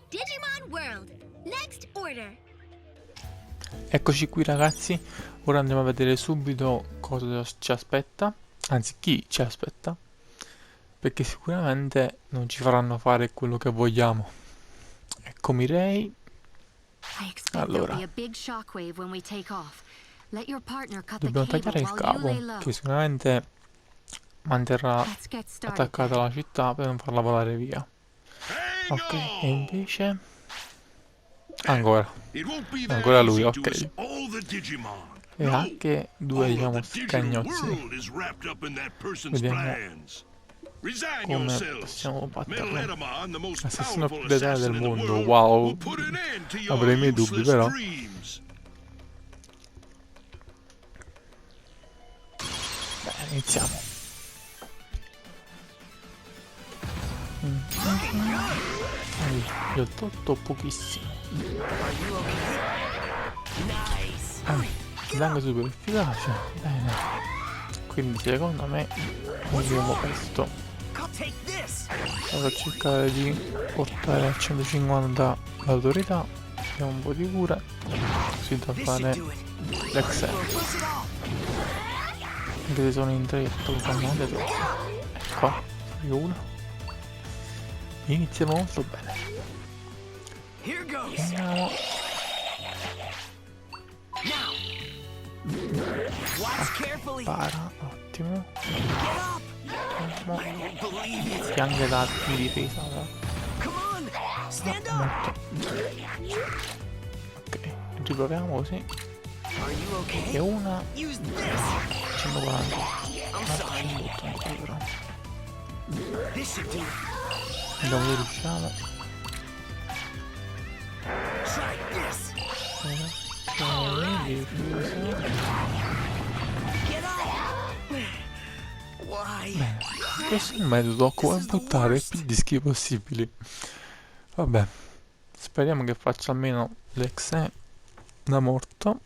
Digimon World Next Order. Eccoci qui ragazzi, ora andiamo a vedere subito cosa ci aspetta, anzi chi ci aspetta, perché sicuramente non ci faranno fare quello che vogliamo. Ecco Mirei. Allora, dobbiamo tagliare il cavo, che sicuramente manterrà attaccata alla città per non farla volare via. Ok, e invece... ancora lui, ok. E anche due, diciamo, scagnozzi. Vediamo come possiamo batterlo. L'assassino più letale del mondo, wow. Avrei i miei dubbi, però. Bene, iniziamo. Gli ho tolto pochissimo. Danno super efficace. Bene. Quindi secondo me usiamo questo. Vado a cercare di portare a 150 l'autorità. Abbiamo un po' di cura. Così da fare l'ex. Anche se sono in tre, lo fanno anche troppo. Ecco, io uno. Iniziamo molto bene. Andiamo. Para, ottimo. Anche darti di difesa. Molto. Ok, riproviamo così. E una 140. Vediamo se riusciamo. Bene, questo è il metodo come buttare più dischi possibili. Vabbè, speriamo che faccia almeno l'ex da morto.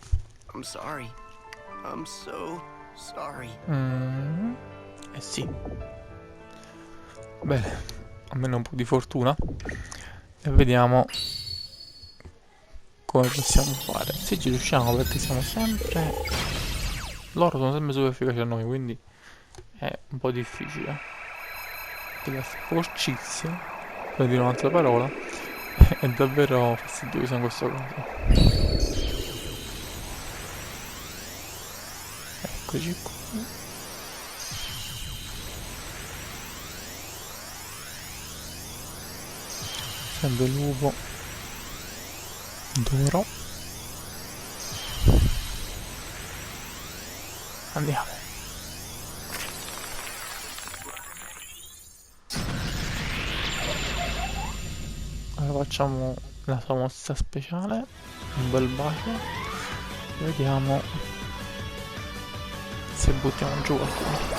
I'm sorry. I'm so sorry. Eh sì. Bene, almeno un po' di fortuna. E vediamo come possiamo fare. Se ci riusciamo, perché siamo sempre... loro sono sempre super efficaci a noi, quindi è un po' difficile. La sporcizia, per dire un'altra parola, è davvero fastidiosa in questo caso. Eccoci qui. Sempre l'uovo d'oro. Andiamo. Allora facciamo la sua mossa speciale, un bel bacio. Vediamo se buttiamo giù qualcuno.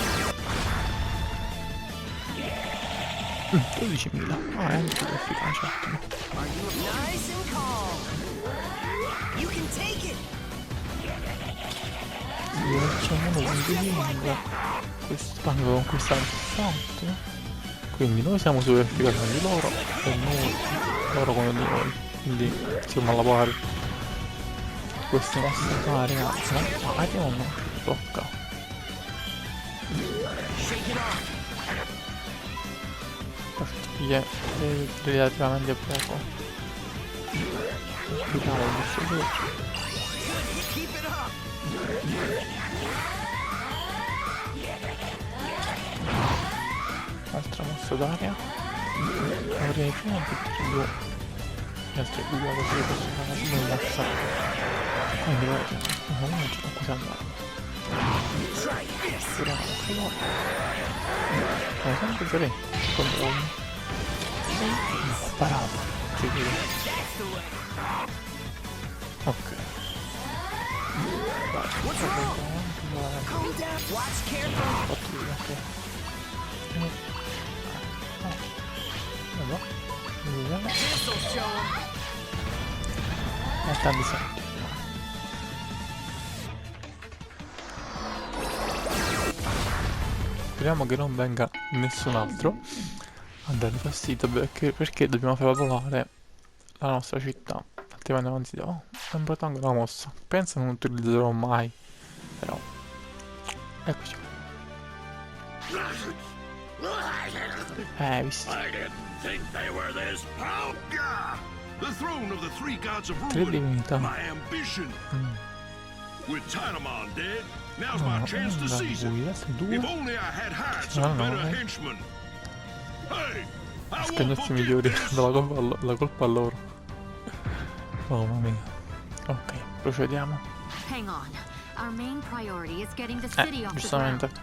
12.000. Ah, è anche più efficace, ottimo. Facciamo uno con due lingue. Questo vanno con questa ottimo. Quindi noi siamo super efficaci di loro e noi loro come di noi. Quindi siamo a lavorare. Questa nostra area non tocca. Partiglie relativamente poco. Vediamo il nostro gioco. Altra mossa d'aria. Avrei prima tutti due. Gli altri due così possono fare una mossa. Quindi non c'è cosa andare. Speriamo che no. Come sempre 3 contro 1. Ho parato. Ok. Vai. Tanti salti. Speriamo che non venga nessun altro a dare fastidio, perché dobbiamo far volare la nostra città. Altrimenti non si dà. Sembra tanto una mossa. Penso non utilizzerò mai. Però. Eccoci qua. Visto. I didn't think they were this powerful. The throne of the three gods of Tre ruin. divinità. My ambition. With Tinamon dead, now's my chance to seize it. Due. If only I had hired some No, better no. henchmen. Hey, I won't Scagnozzi forget migliori. this. La colpa a loro. Oh mamma mia. Ok, procediamo. Hang on. Our main priority is getting the city off the Giustamente. ground.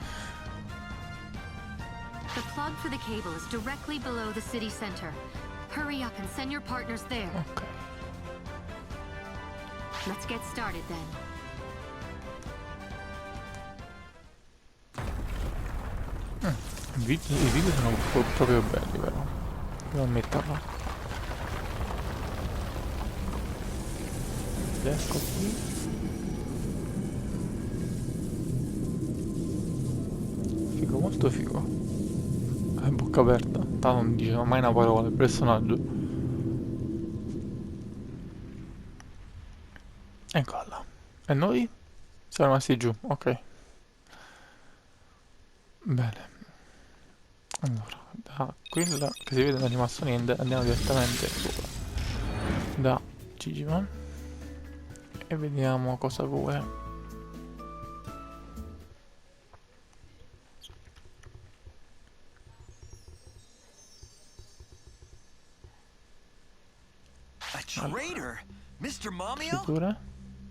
The plug for the cable is directly below the city center. Hurry up and send your partners there. Ok. Let's get started then. I video sono proprio belli, però. Devo ammetterlo. Ed ecco qui. Figo, molto figo. Bocca aperta. Tanto non diceva mai una parola il personaggio. Eccola. E noi? Siamo rimasti giù, ok. Bene. Allora, da quella che si vede non è rimasto niente, andiamo direttamente sopra. Da Digimon. E vediamo cosa vuole. A traitor? Mr. Mamio? Traditore.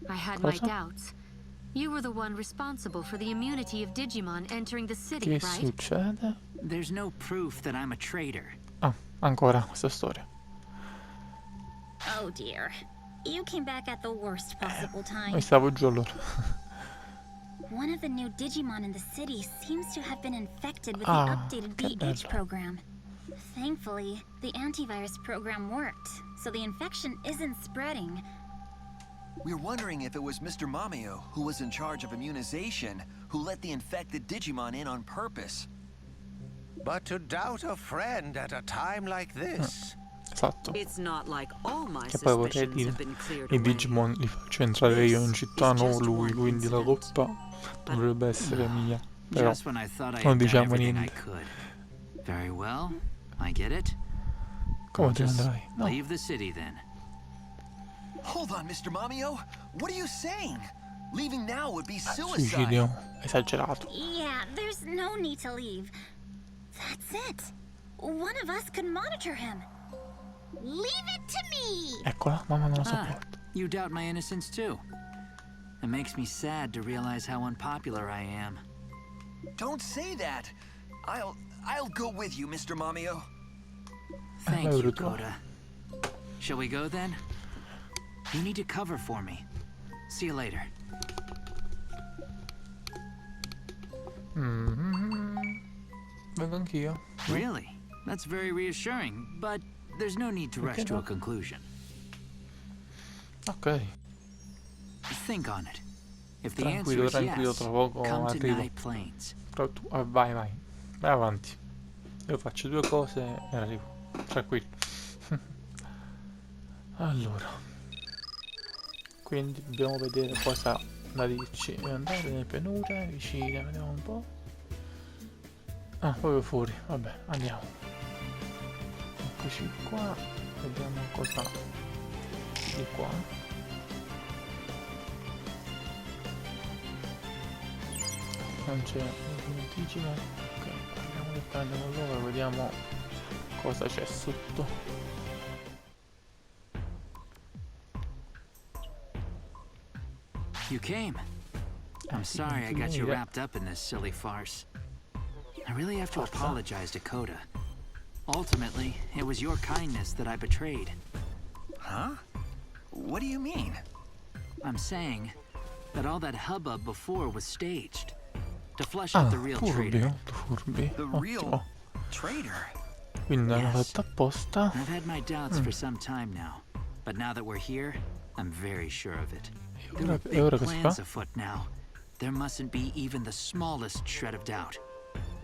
I had my Cosa? doubts. You were the one responsible for the immunity of Digimon entering the city, Che right? succede? There's no proof that I'm a traitor. Ah, ancora questa storia. Oh dear. You came back at the worst possible time. Mi stavo giù allora. One of the new Digimon in the city seems to have been infected with Ah, the updated che BH bello. program. Thankfully, the antivirus program worked, so the infection isn't spreading. We're wondering if it was Mr. Mamio, who was in charge of immunization, who let the infected Digimon in on purpose. But to doubt a friend at a time like this. Esatto. It's not like all my Che poi vorrei suspicions dire, have been cleared i away. Digimon li faccio entrare io in città, no lui, quindi la colpa dovrebbe essere mia. Però Just when I thought I non had done diciamo everything I niente. could. Very well, I get it. Come I'll te ne just andrai? No, leave the city then. Hold on, Mr. Mamio. What are you saying? Leaving now would be suicide. suicidio esagerato. Yeah, there's no need to leave. That's it. One of us could monitor him. Leave it to me! Eccola, mamma non la Ah, sopporto. you doubt my innocence too. It makes me sad to realize how unpopular I am. Don't say that. I'll go with you, Mr. Mamio. Thank you, Naruto. Koda. Shall we go then? You need to cover for me. See you later. Vengo anch'io. Really? That's very reassuring, but there's no need to rush Okay, to a no. conclusion. Ok, Think on it. If the tranquillo, answer is tranquillo, yes, tra poco come to arrivo. Night Plains. Però tu, vai, vai. Vai avanti. Io faccio due cose e arrivo. Tranquillo. Allora. Quindi dobbiamo vedere cosa da dirci. Andare nelle pianure, vicine, vediamo un po'. Ah, proprio fuori. Vabbè, andiamo. Eccoci qua. Vediamo cosa di qua. Non c'è un Digimon. Ok, parliamo direttamente con loro, vediamo cosa c'è sotto. You came. I'm sì, sorry I got you venire. wrapped up in this silly farce. I really have to Forza. apologize to Koda. Ultimately, it was your kindness that I betrayed. Huh? What do you mean? I'm saying that all that hubbub before was staged to flush out the real traitor. Turbi. The Ottimo. real traitor? Quindi l'hanno Yes. fatto apposta. I've had my doubts for some time now, but now that we're here, I'm very sure of it. There are E ora big che si plans fa? afoot now. There mustn't be even the smallest shred of doubt.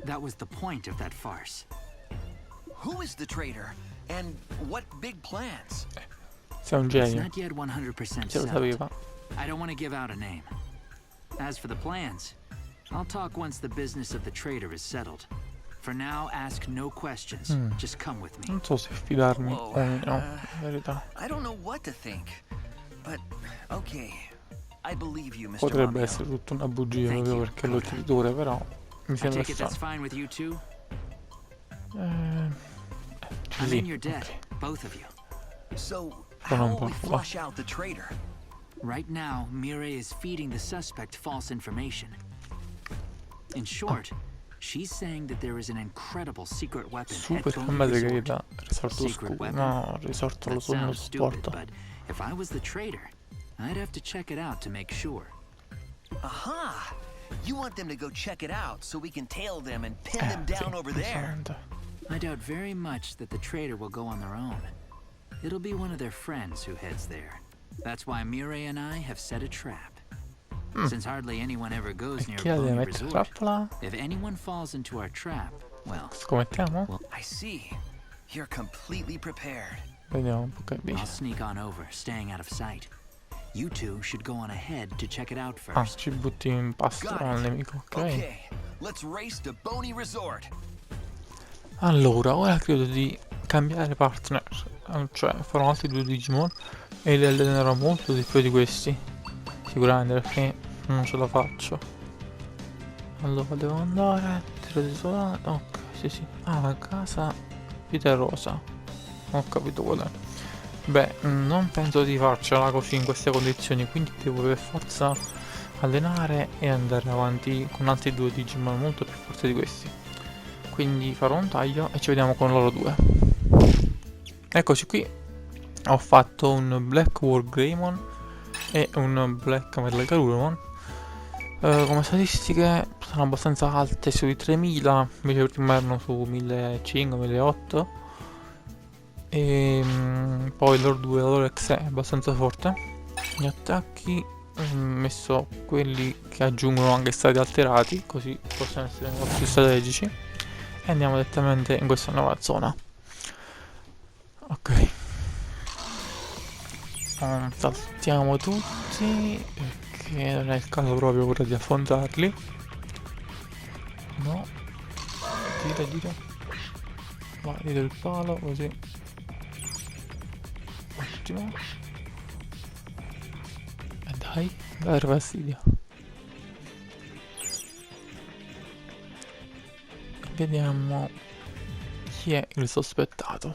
That was the point of that farce. Who is the traitor? And what big plans? Sei un It's genio. not yet 100% Ce lo settled. sapeva. I don't want to give out a name. As for the plans, I'll talk once the business of the trader is settled. For now, ask no questions. Just come with me. Non so se fidarmi Whoa, o no, in verità. I don't know what to think. But, okay. I believe you, Mr. Potrebbe Mamio. essere tutta una bugia Thank proprio you. perché lo traditore, però mi I sembra take it that's strano. fine with you two? Eh, I'm sì, in your debt, ok. both of you. So, Però how non will we preoccupa. flush out the traitor? Right now, Mireille is feeding the suspect false information. In short, she's saying that there is an incredible secret weapon Super at Boney arma Resort. segreta, risorto Secret oscuro. weapon? No, risorto lo That so, non lo sounds stupid, sopporto. but if I was the trader, I'd have to check it out to make sure. Aha! You want them to go check it out so we can tail them and pin them Sì, down over there. giustamente. I doubt very much that the trader will go on their own. It'll be one of their friends who heads there. That's why Mireille and I have set a trap. Since hardly anyone ever goes near Chi la deve Boney mettere Resort, trappola? if anyone falls into our trap, well, Scommettiamo? I see. You're completely prepared. Vediamo un po' che I'll dice. sneak on over, staying out of sight. You two should go on ahead to check it out Ah, first. ci butti in pasto Got al it. nemico, ok? Okay, let's race to Boney Resort. Allora, ora credo di cambiare partner. Cioè, farò altri 2 Digimon e li allenerò molto di più di questi. Sicuramente, perché non ce la faccio. Allora, devo andare. Tiro desolato. Ok, sì, sì. Ah, la casa vita rosa. Ho capito qual è. Beh, non penso di farcela così in queste condizioni, quindi devo per forza allenare e andare avanti con altri 2 Digimon molto più forti di questi. Quindi farò un taglio e ci vediamo con loro due. Eccoci qui. Ho fatto un Black War Greymon e un Black Merlegarurumon. Come statistiche sono abbastanza alte, sui 3000, invece prima erano su 1500-1800. E poi loro due, la loro ex è abbastanza forte. Gli attacchi ho messo quelli che aggiungono anche stati alterati, così possono essere un po' più strategici. E andiamo direttamente in questa nuova zona. Ok. Saltiamo tutti perché non è il caso proprio ora di affrontarli. No. Gira. Vai, tira il palo così. Ottimo. E dai, dai fastidio. Vediamo chi è il sospettato.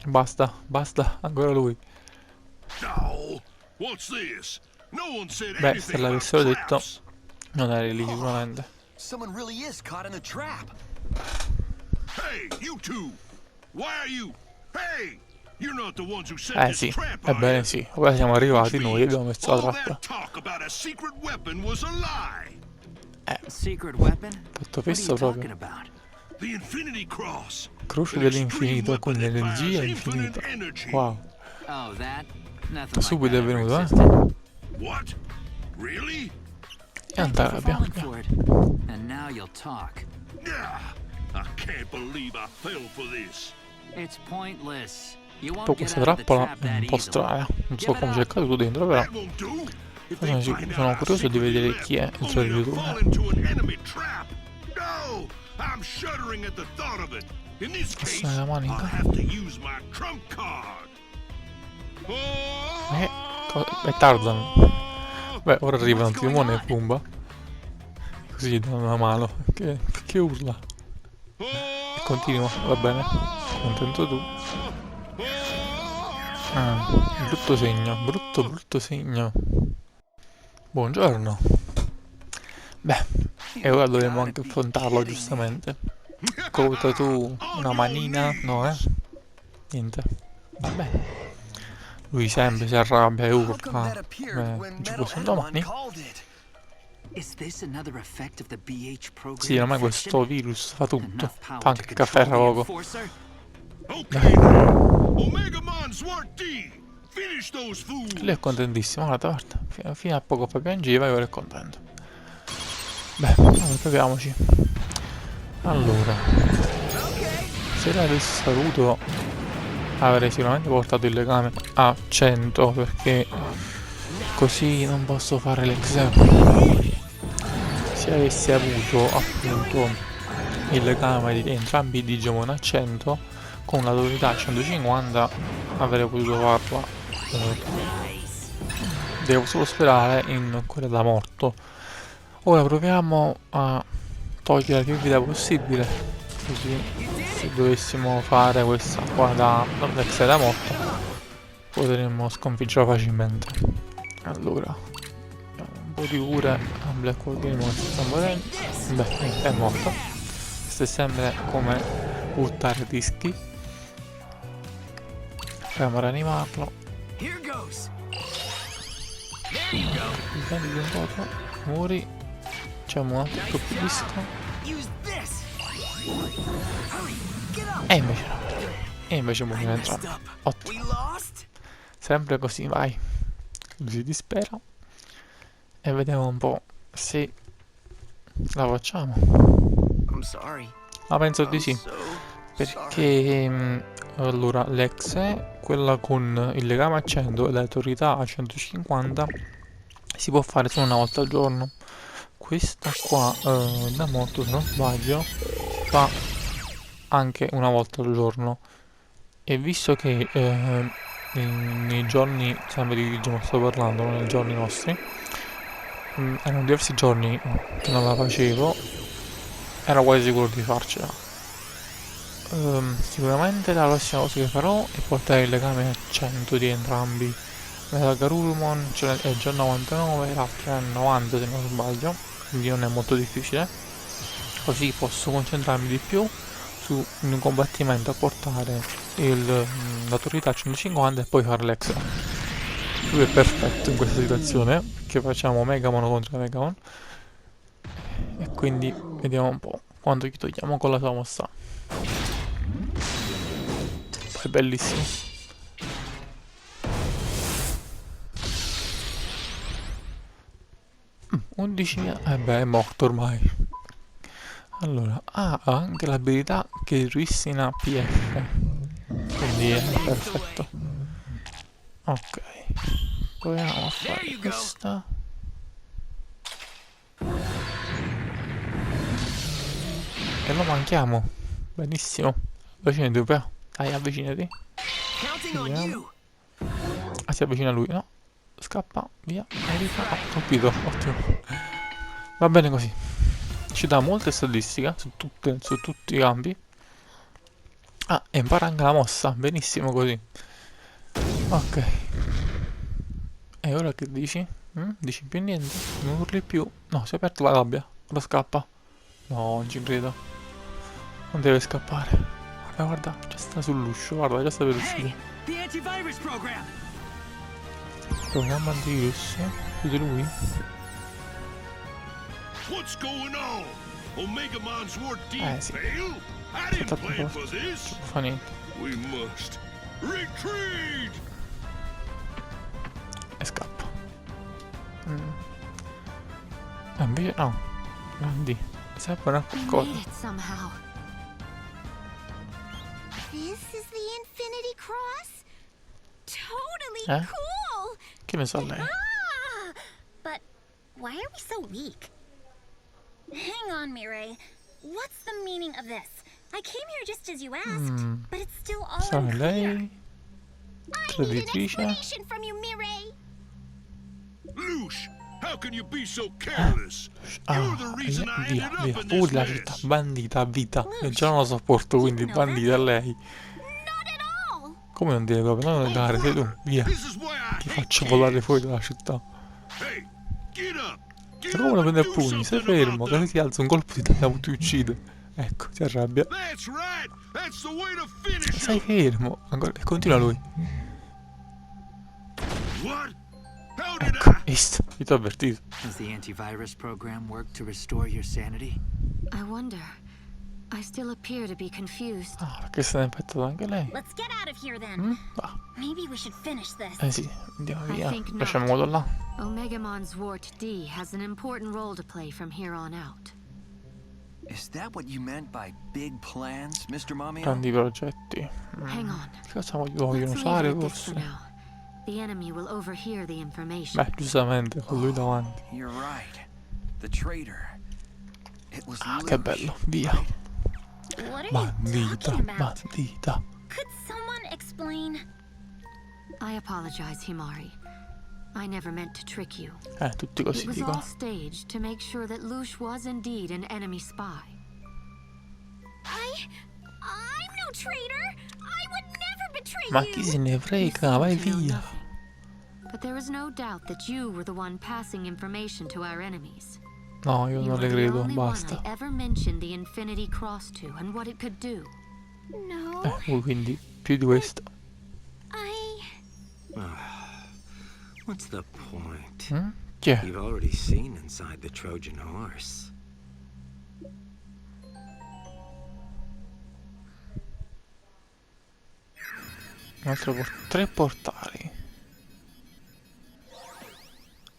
Basta, ancora lui. Oh, what's this? No one said Beh, anything se about l'avessero detto, traps. non eri lì sicuramente. Someone really is caught in the trap. Hey, you two! Why are you? Hey! You're not the ones who set this Sì, trap, are ebbene you? sì, ora siamo arrivati Which noi e means abbiamo messo la all trappola. that talk about a secret weapon was a lie. Secret weapon? Fatto What are fesso you talking proprio. about? The Infinity Cross. Croce An dell'infinito extreme con weapon that energia fires infinita. infinite energy. Wow, Oh, that? Nothing like subito that è ever venuto, existed. What? Really? E Thank you for andare falling abbiamo. for it. And now you'll talk. Yeah. I can't believe I fell for this. It's pointless. You won't Poi get questa out of the trappola trap è un that po' easily. strana. Non so Give it come up. c'è caduto dentro, però. That won't do. If Sono they sicuro- find sono out I curioso di vedere secretly chi è il left, only to traditore. fall into an enemy trap. No! I'm shuddering at the thought of it. In this case, Passare la I'll manica. have to use my trump card. È Tarzan. Beh, ora arrivano Timone e Pumba. Così gli danno una mano. Che urla. E continua, va bene. Contento tu. Brutto segno, brutto segno. Buongiorno. Beh, e ora dovremmo anche affrontarlo giustamente. Conta tu una manina, no Niente. Vabbè. Lui sempre si arrabbia e How come urla. that appeared when Non ci Metal fossero Edamon domani? called it? Is this another effect of the BH program? Sì, ormai infection? questo virus fa tutto. Enough power Fa anche to il caffè tra control the poco. enforcer? Okay, now. Omegamon Zwart D. Finish those fools. Lui è contentissimo, guarda, guarda. Fino a poco fa piangeva e ora è contento. Beh, allora, proviamoci. Allora, se la adesso saluto avrei sicuramente portato il legame a 100, perché così non posso fare l'esame. Se avessi avuto appunto il legame di entrambi i Digimon a 100 con l'autorità a 150 avrei potuto farla. Devo solo sperare in quella da morto. Ora proviamo a togliere più vita possibile, così se dovessimo fare questa qua da l'ex da morto potremmo sconfiggerla facilmente. Allora, un po' di cure a Black Game che sta morendo. Beh, è morto. Questo è sempre come buttare dischi. Proviamo a rianimarlo. Difendi un po', muri. Facciamo un altro più disco. E invece no. E invece muoiono entrambi. Ottimo. Sempre così, vai. Così si spera. E vediamo un po' se la facciamo. Ma penso di sì. Perché allora l'ex è quella con il legame a 100 e l'autorità a 150 si può fare solo una volta al giorno. Questa qua da morto, se non sbaglio, fa anche una volta al giorno. E visto che nei giorni, sempre di Digimon sto parlando, non nei giorni nostri, erano diversi giorni che non la facevo, ero quasi sicuro di farcela. Sicuramente la prossima cosa che farò è portare il legame a 100 di entrambi. La Garurumon è già 99, l'altra è 90 se non sbaglio, quindi non è molto difficile. Così posso concentrarmi di più su un combattimento a portare l'autorità a 150 e poi fare l'extra. Lui è perfetto in questa situazione, perché facciamo Megamon contro Megamon. E quindi vediamo un po' quanto gli togliamo con la sua mossa. Poi è bellissimo. Mm, 11.000. Beh, è morto ormai. Allora, ha anche l'abilità che ripristina PF. Quindi è perfetto. Ok. Proviamo a fare questa. E lo manchiamo. Benissimo. Avvicinati un po'. Dai, avvicinati. Vediamo. Ah, si avvicina lui, no? Scappa, via. Evita. Ah, colpito, ottimo. Va bene così. Ci dà molte statistiche su tutti i campi. Ah, e impara anche la mossa. Benissimo così. Ok. E ora che dici? Dici più niente? Non urli più. No, si è aperta la gabbia. Ora scappa. No, non ci credo. Non deve scappare. Guarda, già sta sull'uscio. Guarda, già sta per uscire. Proviamo antivirus. Vede lui? What's going on? Omegamon's World Sì. fail? I didn't plan for this. Non fa niente. We must retreat. E scappa. E invece no. Grandi. Serve a qualcosa. Made it somehow. This is the Infinity Cross? Totally cool! Che ne sa lei? Ah! But why are we so weak? Hang on, Mirai. What's the meaning of this? I came here just as you asked, but it's still all Sarà unclear. lei? I need an Traditrice? explanation from you, Mirai. Luche, how can you be so careless? You're the reason I Via, ended via. up in this Fuori la città, mess. bandita a vita. E già non lo sopporto, quindi bandita a lei. Not at all. Come non dire proprio? Non andare, sei tu, via. This is why I Ti hate faccio kids. volare fuori dalla città. Hey, get up. Get E come lo up prende and a do pugni? Sei something fermo, about che that. si alza un colpo di tagliamo, ti uccide. Ecco, si arrabbia. That's right. That's the way to finish Stai him. fermo. Ancora, e continua lui. What? How did Ecco, I? visto, ti ho avvertito. Does the antivirus program work to restore your sanity? I wonder. I still appear to be confused. Ah, perché se ne è infettato anche lei? Let's get out of here then. Ah, Maybe we should finish this. sì, andiamo I via. think not. Lasciamo quello là. Omegamon's Wart D has an important role to play from here on out. Is that what you meant by big plans, Mr. Mamio? Grandi progetti. Hang on. Che cosa vogliono Let's leave usare it at this for forse? now. The enemy will overhear the information. Beh, giustamente, con lui davanti. You're right. The traitor. It was Ah, che Luche, bello, via. What are you Bandita, talking about? bandita. Could someone explain? I apologize, Himari. I never meant to trick you. Tutti così It was dicono. all staged to make sure that Luche was indeed an enemy spy. I'm no traitor. I would never betray Ma you. chi se ne You frega, vai seem to know via. nothing. But there is no doubt that you were the one passing information to our enemies. No, io You non were le the credo, only one basta. I ever mentioned the Infinity Cross to and what it could do. No, Quindi più di questo. What's the point? Chi è? You've already seen inside the Trojan horse. Un altro tre portali.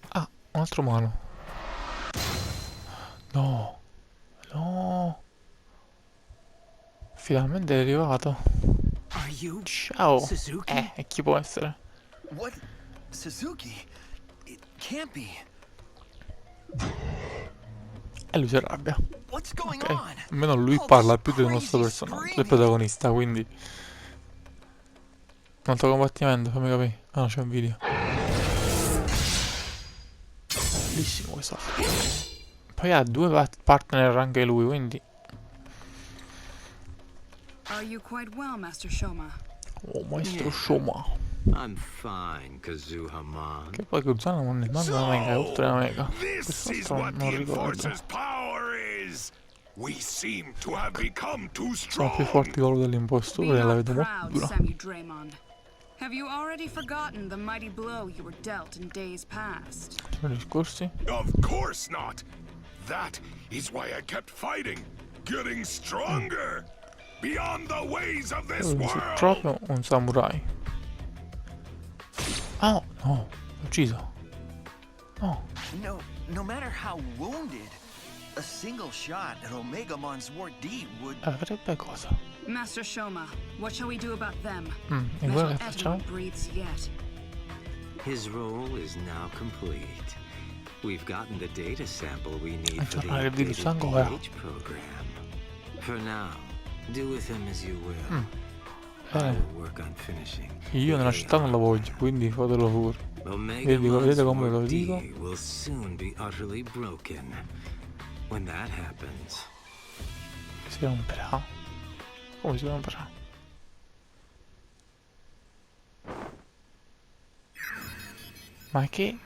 Ah, un altro umano. No. No. Finalmente è arrivato. Are you Ciao. Suzuki? E chi può essere? What? Suzuki? It can't be. E lui si arrabbia. What's going Ok. on? Almeno lui All parla this più del nostro crazy personaggio, del screaming. protagonista, quindi. Un altro combattimento, fammi capire. Ah no, c'è un video. Bellissimo questo. Poi ha due partner anche lui, quindi. Are you quite well, Master Shoma? Oh, maestro Shoma. I'm fine, Kazuha-man. Che poi Kuzana non è manca una mega, è oltre una mega. This is Quest'altro what non the ricordo. Enforcer's power is. We seem to have become too Sono strong. più forti di quello Be dell'impostore e la not vedo molto proud, dura. Samu Draymond. Have you already forgotten the mighty blow you were dealt in days past? Sono discorsi? Of course not. That is why I kept fighting, getting stronger, beyond the ways of this Lui è world. proprio un samurai. Ah, no, l'ho ucciso. No. No matter how wounded, a single shot at Omegamon's Ward D would. Avrebbe cosa? Master Shoma, what shall we do about them? E Metal quello che Etamon facciamo? breathes yet. His role is now complete. We've gotten the data sample we need for the Aggiornare il virus updated ancora. PH program. For now, do with him as you will. I Bene. will work on finishing. Io nella città non la voglio, quindi fatelo pure. Vedete come lo dico? Will soon be utterly broken. When that happens, Si romperà. Come si romperà? Ma che?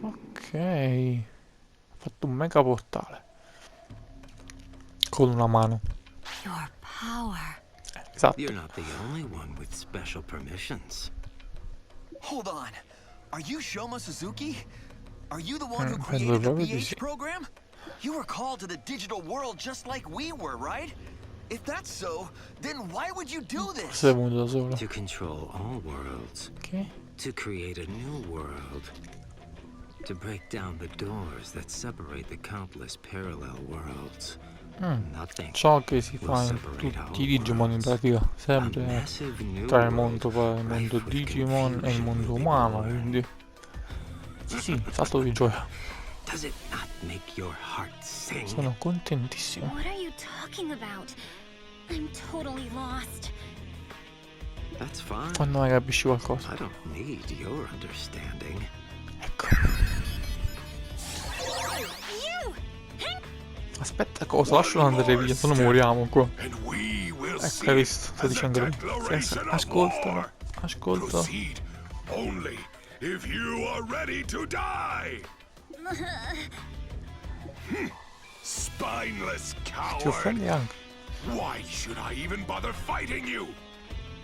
Ok. Ha fatto un mega portale. Con una mano. Your power. Esatto. you're not the only one with special permissions. Hold on. Are you Shoma Suzuki? Are you the one who Penso created the proprio di BH sì. program? You were called to the digital world just like we were, right? If that's so, then why would you do this? Forse è venuto da solo. To control all worlds. Che? To create a new world. To break down the doors that separate the countless parallel worlds. Nothing Ciò che si will fa in separate tutti our i Digimon in worlds. pratica, A sempre massive new tra il world, mondo rife with Digimon e il confusion mondo will be umano, born. quindi sì, salto di gioia. Does it not make your heart sing? Sono contentissimo. What are you talking about? I'm totally lost. That's fine. Quando mai capisci qualcosa? I don't need your understanding. Ecco. You! Aspetta cosa, lascialo andare via, se no moriamo qua. And we will Ecco, see hai visto? Sto as a dicendo lui. declaration of Ascoltalo, war. ascolta. Proceed only if you are ready to die. Spineless Ti coward. offendi anche. Why should I even bother fighting you?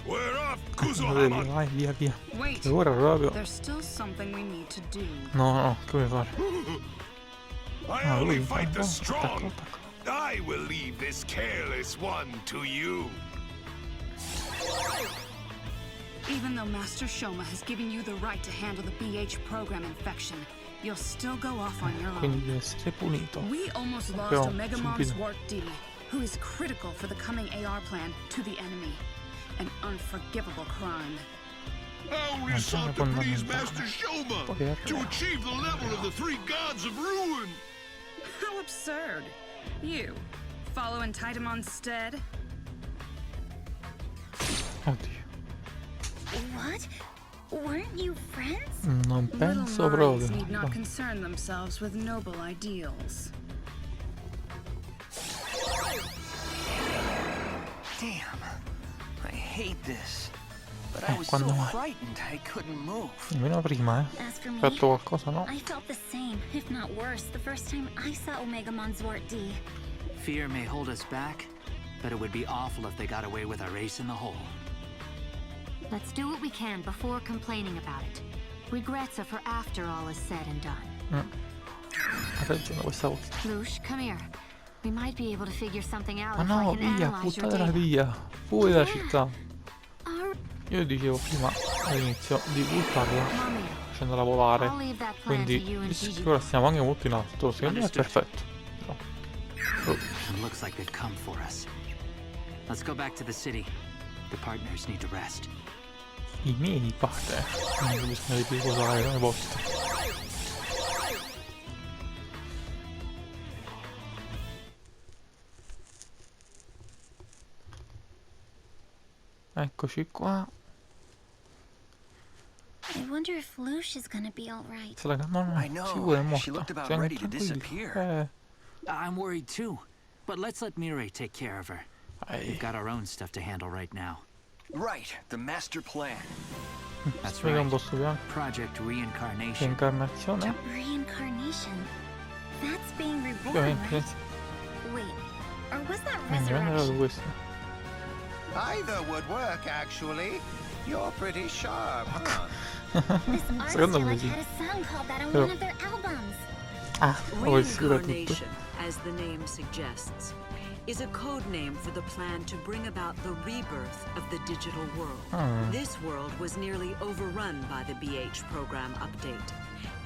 We're off, Vedi, Kuzuhama. vai, via, via. Wait, E ora proprio. there's still something we need to do. No, no, che vuoi fare? I Ah, only lui, fight the attacco, strong. attacco. I will leave this careless one to you. Even though Master Shoma has given you the right to handle the BH program infection, you'll still go off on your Quindi own. deve essere punito. We almost lost Però, Omegamon subito. Swart D, who is critical for the coming AR plan, to the enemy. An unforgivable crime. How we sought to please Master Shoma to achieve the level of the three gods of ruin. How absurd. You follow in Titamon's stead? Oddio. What? Weren't you friends? Non Little penso minds proprio. need not concern themselves with noble ideals. Damn. I hate this. But I was so quando mai? frightened I couldn't move. Almeno prima, As for Ho me, fatto qualcosa, no? I felt the same, if not worse, the first time I saw Omegamon Swart D. Fear may hold us back, but it would be awful if they got away with our ace in the hole. Let's do what we can before complaining about it. Regrets are for after all is said and done. Ha ragione questa volta. Luche, come here. We might be able to figure something out Ma if no, I can via, analyze your buttatela data. via. Fuori dalla città. Our Io dicevo prima all'inizio di buttarla Mamma, facendola volare. I'll leave that plan to Quindi, you and visto Gigi. che ora stiamo anche molto in alto, secondo me è Understood. perfetto. Però, It looks like they've come for us. Let's go back to the city. The partners need to rest. i miei partner. Non bisogna riposare come vostri. Eccoci qua. I wonder if Luche is gonna be alright. Se la no, I know. sicuro è morta. She looked about Siamo ready to tranquilli. disappear. I'm worried too, but let's let Mirai take care of her. We've got our own stuff to handle right now. Right, the master plan. That's Spiega un right. po' sto piano. Project Reincarnation. Reincarnazione. Reincarnation. That's being reborn, Ovviamente. right? Wait, or was that Mi era resurrection? questo. Either would work, actually. You're pretty sharp, huh? This artist Secondo me village sì. had a song called that on Però- one of their albums. Ah, ho sicuro tutto. Reincarnation, as the name suggests, is a code name for the plan to bring about the rebirth of the digital world. This world was nearly overrun by the BH program update.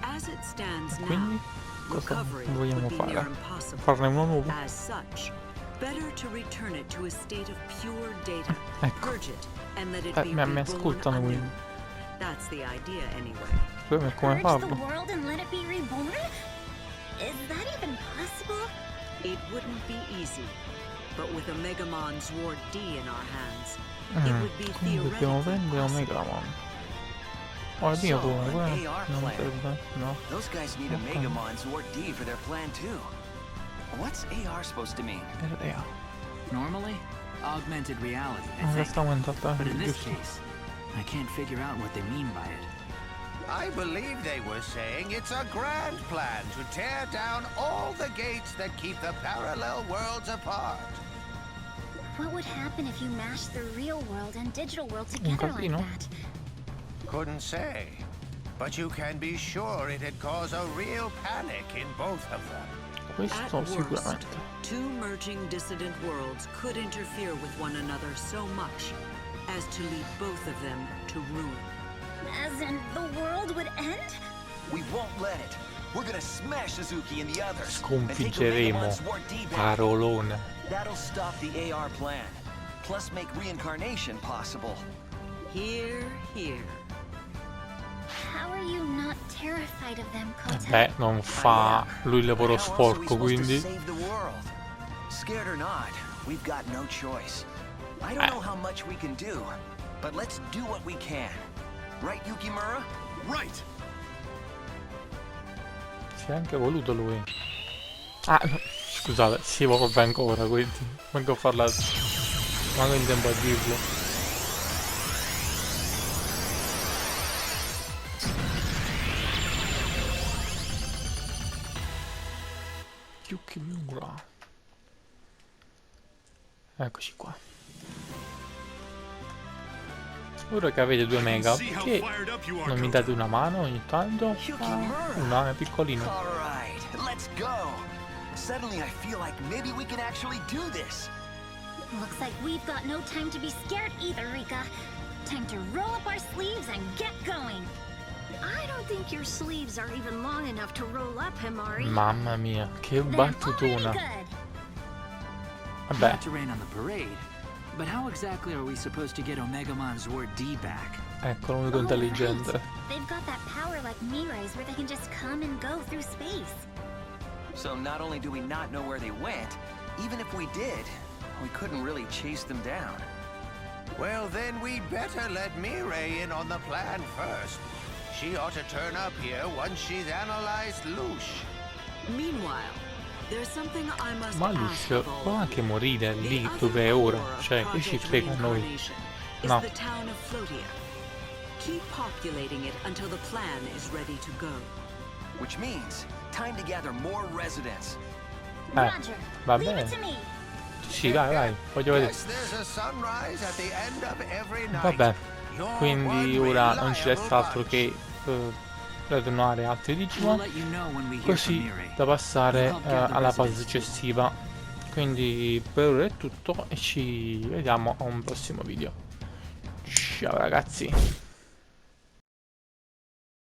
As it stands now, Quindi cosa recovery vogliamo would be near fare? impossible. Farne uno nuovo? As such, better to return it to a state of pure data, Ecco. purge it, and let it be Mi reborn ascoltano anew. quindi. That's the idea anyway. Il problema è come Purge the farlo. world and let it be reborn? Is that even possible? It wouldn't be easy, but with Omegamon Swart D in our hands, it would be Quindi dobbiamo theoretically prendere possible. Omegamon. Oh, il mio So, pure, an AR non plan. serve, no? Those guys need Okay. Omegamon Swart D for their plan too. What's AR supposed to mean? RDA. Normally, augmented reality, I Non think. resta aumentata, But in this giusto? case, I can't figure out what they mean by it. I believe they were saying it's a grand plan to tear down all the gates that keep the parallel worlds apart. What would happen if you mashed the real world and digital world Un together like casino. that? Couldn't say. But you can be sure it'd cause a real panic in both of them. At Questo worst, sicuramente. two merging dissident worlds could interfere with one another so much as to lead both of them to ruin. As in, the world would end? We won't let it. We're gonna smash Suzuki and the others. Sconfiggeremo. And take Omegamon Swart D back. Parolone. That'll stop the AR plan. Plus make reincarnation possible. Here, here. How are you not terrified of them, Kota? Beh, non fa lui il lavoro How else are we sporco, supposed to quindi. save the world? Scared or not, we've got no choice. I don't know how much we can do, but let's do what we can. Right, Yukimura? Right. Si è anche voluto lui. Ah, no, scusate, si evolve ancora, quindi vengo a farla. Manco in tempo a dirlo. Yukimura. Eccoci qua. Ora che avete 2 mega, perché non mi date una mano ogni tanto? Una è piccolina. All right, let's go. Suddenly I feel like maybe we can actually do this. Looks like we've got no time to be scared either, Rika. Time to roll up our sleeves and get going. I don't think your sleeves are even long enough to roll up, Himari. Mamma mia, che Then battutona. already good. Vabbè, Not to rain on the parade, but how exactly are we supposed to get Omega-Mon Zord D back? ecco l'unico intelligente. Right. They've got that power like Mirai's where they can just come and go through space. So not only do we not know where they went, even if we did, we couldn't really chase them down. Well, then we'd better let Mirai in on the plan first. She ought to turn up here once she's analyzed Luche. Meanwhile, there's something I must Ma ask Luche of all può of anche you. morire The lì other dove è ora. core of Cioè, che ci Project frega a noi? Reincarnation is No. the town of Flotia. Keep populating it until the plan is ready to go. Which means, time to gather more residents. Roger. va Leave bene. it to me. Sì, vai, vai, voglio vedere. Yes, there's a sunrise at the end of every night. Vabbè, You're quindi one ora non ci resta reliable altro che radunare altri We'll Digimon, let you know when we hear from così Mirai. da passare We'll help gather alla fase residents. successiva. Quindi per ora è tutto e ci vediamo a un prossimo video. Ciao ragazzi.